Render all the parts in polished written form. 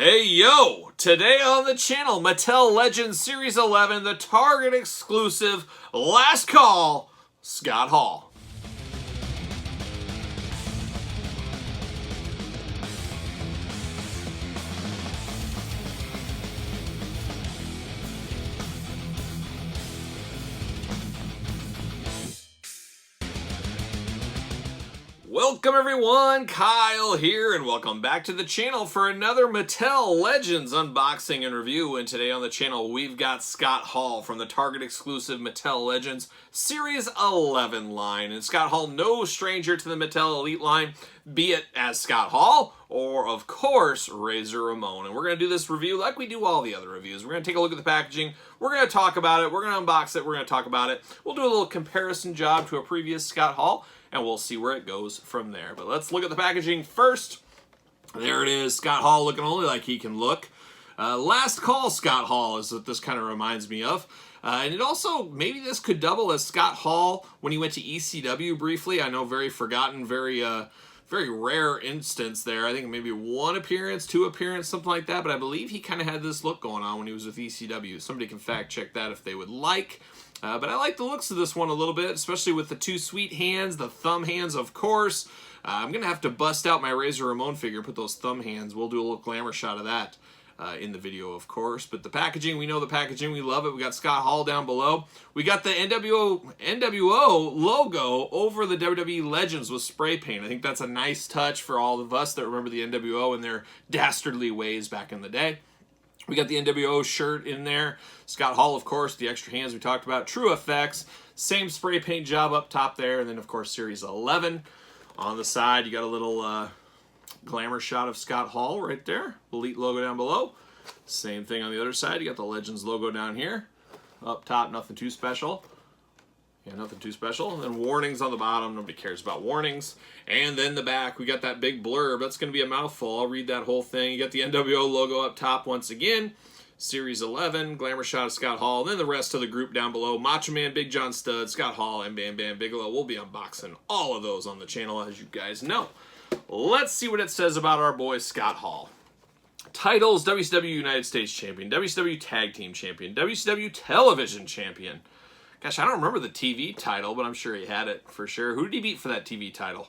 Hey yo! Today on the channel, Mattel Legends Series 11, the Target exclusive Last Call, Scott Hall. Welcome everyone, Kyle here, and welcome back to the channel for another Mattel Legends unboxing and review. And today on the channel, we've got Scott Hall from the Target exclusive Mattel Legends Series 11 line. And Scott Hall, no stranger to the Mattel Elite line, be it as Scott Hall or, of course, Razor Ramon. And we're going to do this review like we do all the other reviews. We're going to take a look at the packaging, we're going to talk about it, we're going to unbox it, we're going to talk about it. We'll do a little comparison job to a previous Scott Hall, and we'll see where it goes from there. But let's look at the packaging first. There it is, Scott Hall looking only like he can look. Last Call Scott Hall is what this kind of reminds me of. And it also, maybe this could double as Scott Hall when he went to ECW briefly. I know, very forgotten, very rare instance there. I think maybe one appearance, two appearances, something like that. But I believe he kind of had this look going on when he was with ECW. Somebody can fact check that if they would like. But I like the looks of this one a little bit, especially with the two sweet hands, the thumb hands, of course. I'm going to have to bust out my Razor Ramon figure, put those thumb hands. We'll do a little glamour shot of that in the video, of course. But the packaging, we know the packaging. We love it. We got Scott Hall down below. We got the NWO logo over the WWE Legends with spray paint. I think that's a nice touch for all of us that remember the NWO in their dastardly ways back in the day. We got the NWO shirt in there. Scott Hall, of course, the extra hands we talked about. True Effects, same spray paint job up top there. And then, of course, Series 11. On the side, you got a little glamour shot of Scott Hall right there. Elite logo down below. Same thing on the other side. You got the Legends logo down here. Up top, nothing too special. Yeah, nothing too special. And then warnings on the bottom. Nobody cares about warnings. And then the back, we got that big blurb. That's going to be a mouthful. I'll read that whole thing. You got the NWO logo up top once again. Series 11, glamour shot of Scott Hall. And then the rest of the group down below. Macho Man, Big John Studd, Scott Hall, and Bam Bam Bigelow. We'll be unboxing all of those on the channel, as you guys know. Let's see what it says about our boy Scott Hall. Titles: WCW United States Champion, WCW Tag Team Champion, WCW Television Champion. Gosh, I don't remember the TV title, but I'm sure he had it for sure. Who did he beat for that TV title?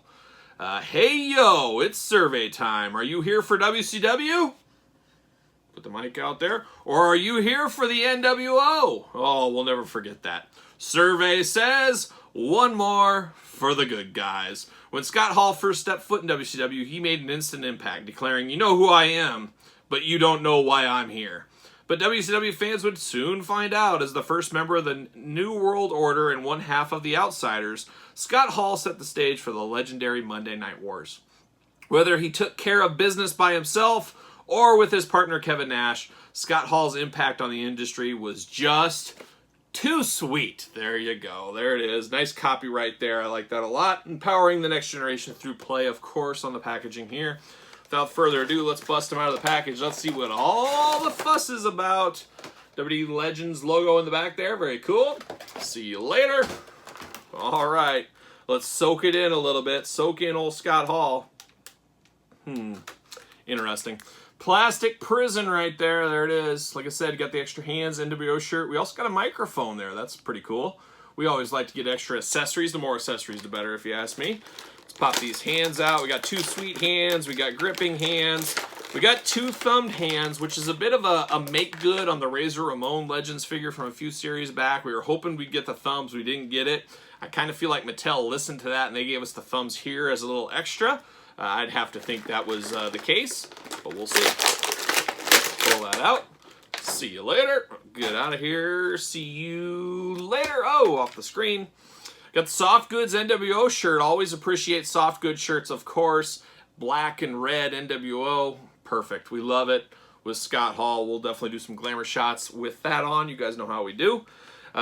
Hey, yo, it's survey time. Are you here for WCW? Put the mic out there. Or are you here for the NWO? Oh, we'll never forget that. Survey says, one more for the good guys. When Scott Hall first stepped foot in WCW, he made an instant impact, declaring, "You know who I am, but you don't know why I'm here." But WCW fans would soon find out. As the first member of the New World Order and one half of the Outsiders, Scott Hall set the stage for the legendary Monday Night Wars. Whether he took care of business by himself or with his partner Kevin Nash, Scott Hall's impact on the industry was just too sweet. There you go. There it is. Nice copyright there. I like that a lot. Empowering the next generation through play, of course, on the packaging here. Without further ado, let's bust them out of the package. Let's see what all the fuss is about. WWE Legends logo in the back there. Very cool. See you later. All right. Let's soak it in a little bit. Soak in old Scott Hall. Interesting. Plastic prison right there. There it is. Like I said, you got the extra hands, NWO shirt. We also got a microphone there. That's pretty cool. We always like to get extra accessories. The more accessories, the better, if you ask me. Pop these hands out. We got two sweet hands. We got gripping hands. We got two thumbed hands, which is a bit of a make good on the Razor Ramon Legends figure from a few series back. We were hoping we'd get the thumbs. We didn't get it. I kind of feel like Mattel listened to that and they gave us the thumbs here as a little extra. I'd have to think that was the case, but we'll see. Pull that out. See you later. Get out of here. See you later. Oh, off the screen. Got the Soft Goods NWO shirt. Always appreciate Soft Goods shirts, of course. Black and red NWO. Perfect. We love it. With Scott Hall, we'll definitely do some glamour shots with that on. You guys know how we do.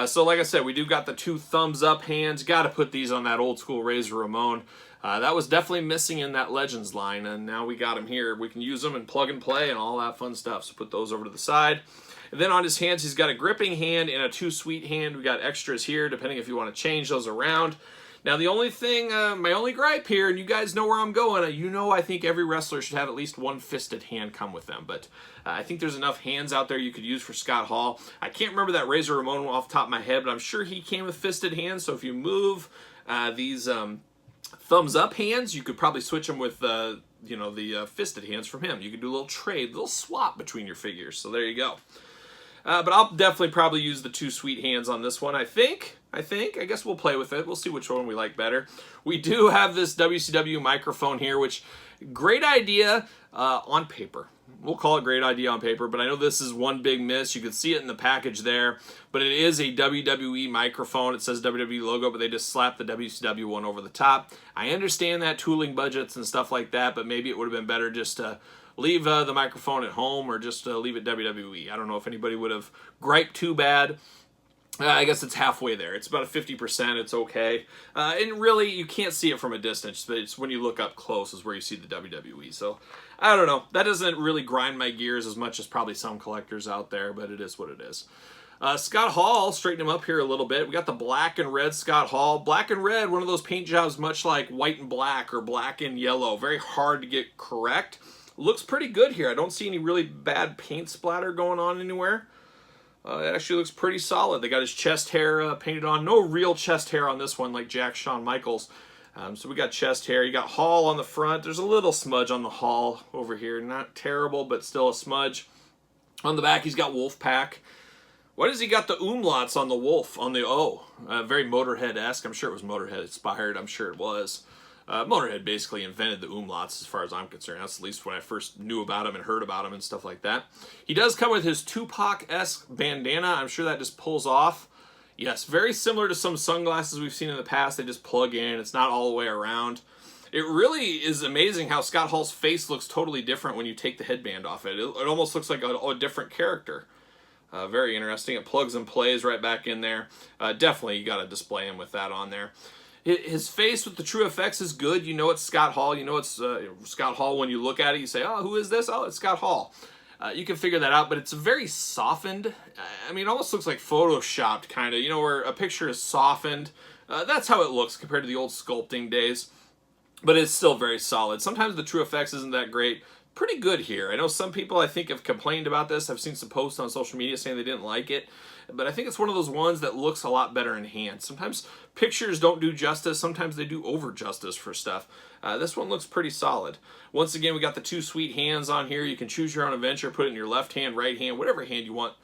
So like I said, we do got the two thumbs up hands. Got to put these on that old school Razor Ramon. That was definitely missing in that Legends line, and now we got them here. We can use them and plug and play and all that fun stuff. So put those over to the side. And then on his hands, he's got a gripping hand and a two sweet hand. We got extras here, depending if you want to change those around. Now, the only thing, my only gripe here, and you guys know where I'm going, you know I think every wrestler should have at least one fisted hand come with them, but I think there's enough hands out there you could use for Scott Hall. I can't remember that Razor Ramon off the top of my head, but I'm sure he came with fisted hands, so if you move these thumbs up hands, you could probably switch them with, the fisted hands from him. You could do a little trade, a little swap between your figures, so there you go. But I'll definitely probably use the 2 sweet hands on this one, I think. I guess we'll play with it. We'll see which one we like better. We do have this WCW microphone here, which, great idea on paper. We'll call it great idea on paper, but I know this is one big miss. You can see it in the package there, but it is a WWE microphone. It says WWE logo, but they just slapped the WCW one over the top. I understand that tooling budgets and stuff like that, but maybe it would have been better just to leave the microphone at home or just leave it WWE. I don't know if anybody would have griped too bad. I guess it's halfway there. It's about a 50%. It's okay. And really, you can't see it from a distance, but it's when you look up close is where you see the WWE. So, I don't know. That doesn't really grind my gears as much as probably some collectors out there, but it is what it is. Scott Hall, straighten him up here a little bit. We got the black and red Scott Hall. Black and red, one of those paint jobs much like white and black or black and yellow. Very hard to get correct. Looks pretty good here. I don't see any really bad paint splatter going on anywhere. It actually looks pretty solid. They got his chest hair painted on. No real chest hair on this one like Shawn Michaels. So we got chest hair. You got Hall on the front. There's a little smudge on the Hall over here. Not terrible, but still a smudge. On the back, he's got Wolfpack. Why does he got the umlauts on the wolf, on the O? Very Motorhead-esque. I'm sure it was Motorhead-inspired. I'm sure it was. Motorhead basically invented the umlauts as far as I'm concerned. That's at least when I first knew about him and heard about him and stuff like that. He does come with his Tupac-esque bandana. I'm sure that just pulls off. Yes, very similar to some sunglasses we've seen in the past. They just plug in. It's not all the way around. It really is amazing how Scott Hall's face looks totally different when you take the headband off it. It almost looks like a different character. Very interesting. It plugs and plays right back in there. Definitely, you got to display him with that on there. His face with the True Effects is good. You know it's Scott Hall. You know it's Scott Hall when you look at it. You say, oh, who is this? Oh, it's Scott Hall. You can figure that out, but it's very softened. I mean, it almost looks like photoshopped, kind of. You know, where a picture is softened. That's how it looks compared to the old sculpting days. But it's still very solid. Sometimes the True Effects isn't that great. Pretty good here. I know some people, I think, have complained about this. I've seen some posts on social media saying they didn't like it. But I think it's one of those ones that looks a lot better in hand. Sometimes pictures don't do justice. Sometimes they do over justice for stuff. This one looks pretty solid. Once again, we got the 2 sweet hands on here. You can choose your own adventure. Put it in your left hand, right hand, whatever hand you want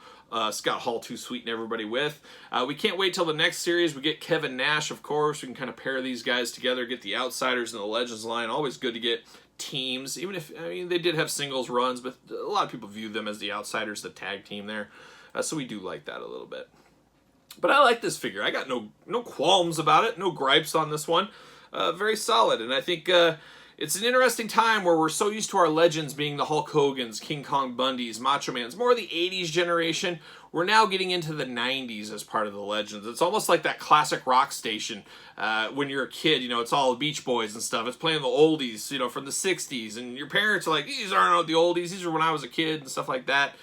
Scott Hall to sweeten everybody with. We can't wait till the next series. We get Kevin Nash, of course. We can kind of pair these guys together, get the Outsiders and the Legends line. Always good to get teams, even if, I mean, they did have singles runs, but a lot of people view them as the Outsiders, the tag team there. So we do like that a little bit. But I like this figure. I got no qualms about it, no gripes on this one. Very solid, and I think it's an interesting time where we're so used to our legends being the Hulk Hogans, King Kong Bundys, Macho Mans, more of the 80s generation. We're now getting into the 90s as part of the legends. It's almost like that classic rock station when you're a kid, you know, it's all the Beach Boys and stuff. It's playing the oldies, you know, from the 60s, and your parents are like, these aren't the oldies, these are when I was a kid and stuff like that.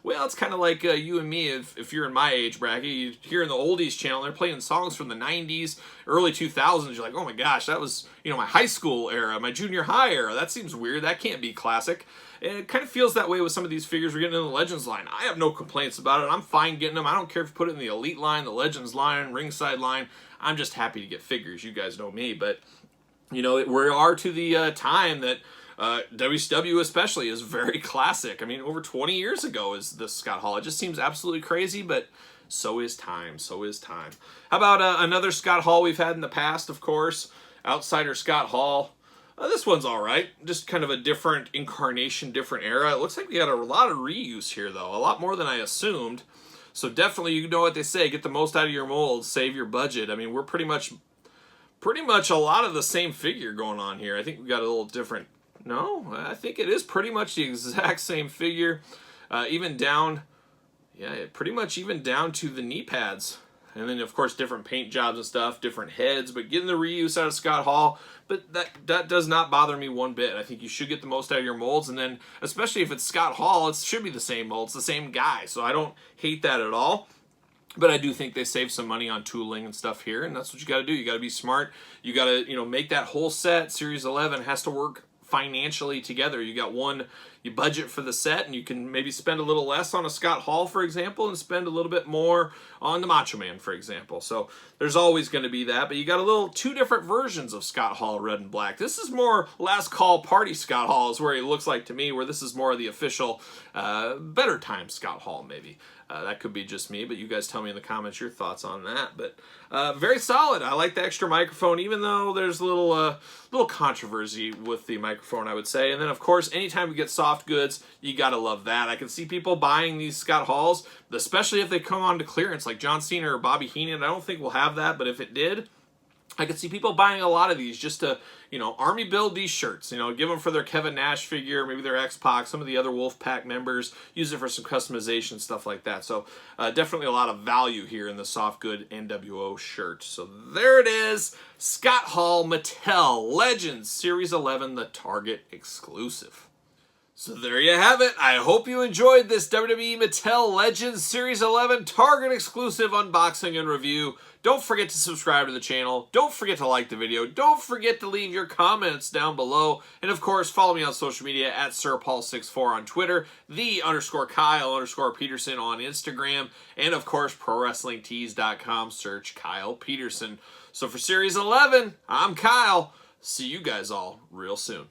Well, it's kind of like you and me, if you're in my age bracket, you hear in the oldies channel, they're playing songs from the 90s, early 2000s, you're like, oh my gosh, that was, you know, my high school era, my junior high era, that seems weird, that can't be classic. And it kind of feels that way with some of these figures we're getting in the Legends line. I have no complaints about it, I'm fine getting them, I don't care if you put it in the Elite line, the Legends line, Ringside line, I'm just happy to get figures, you guys know me, but, you know, we are to the time that WCW especially is very classic. I mean, over 20 years ago is this Scott Hall. It just seems absolutely crazy, but so is time. So is time. How about another Scott Hall we've had in the past, of course? Outsider Scott Hall. This one's all right. Just kind of a different incarnation, different era. It looks like we got a lot of reuse here, though. A lot more than I assumed. So definitely, you know what they say, get the most out of your molds, save your budget. I mean, we're pretty much a lot of the same figure going on here. I think we got a little different. No, I think it is pretty much the exact same figure, even down, yeah, pretty much even down to the knee pads. And then, of course, different paint jobs and stuff, different heads, but getting the reuse out of Scott Hall, but that does not bother me one bit. I think you should get the most out of your molds, and then, especially if it's Scott Hall, it should be the same molds, the same guy, so I don't hate that at all. But I do think they save some money on tooling and stuff here, and that's what you got to do. You got to be smart. You got to, make that whole set. Series 11 has to work financially together. You got one, you budget for the set, and you can maybe spend a little less on a Scott Hall, for example, and spend a little bit more on the Macho Man, for example. So there's always going to be that, but you got two different versions of Scott Hall, red and black. This is more Last Call Party Scott Hall is where he looks like to me, where this is more of the official Better Time Scott Hall, maybe. That could be just me, but you guys tell me in the comments your thoughts on that. But very solid. I like the extra microphone, even though there's a little controversy with the microphone, I would say. And then, of course, anytime we get soft goods, you got to love that. I can see people buying these Scott Halls, especially if they come on to clearance, like John Cena or Bobby Heenan. I don't think we'll have that, but if it did, I could see people buying a lot of these just to, army build these shirts, give them for their Kevin Nash figure, maybe their X-Pac, some of the other Wolfpack members, use it for some customization, stuff like that. So definitely a lot of value here in the soft good NWO shirt. So there it is, Scott Hall Mattel Legends Series 11, the Target exclusive. So there you have it. I hope you enjoyed this WWE Mattel Legends Series 11 Target exclusive unboxing and review. Don't forget to subscribe to the channel. Don't forget to like the video. Don't forget to leave your comments down below. And of course, follow me on social media at SirPaul64 on Twitter, _Kyle_Peterson on Instagram, and of course, ProWrestlingTees.com. Search Kyle Peterson. So for Series 11, I'm Kyle. See you guys all real soon.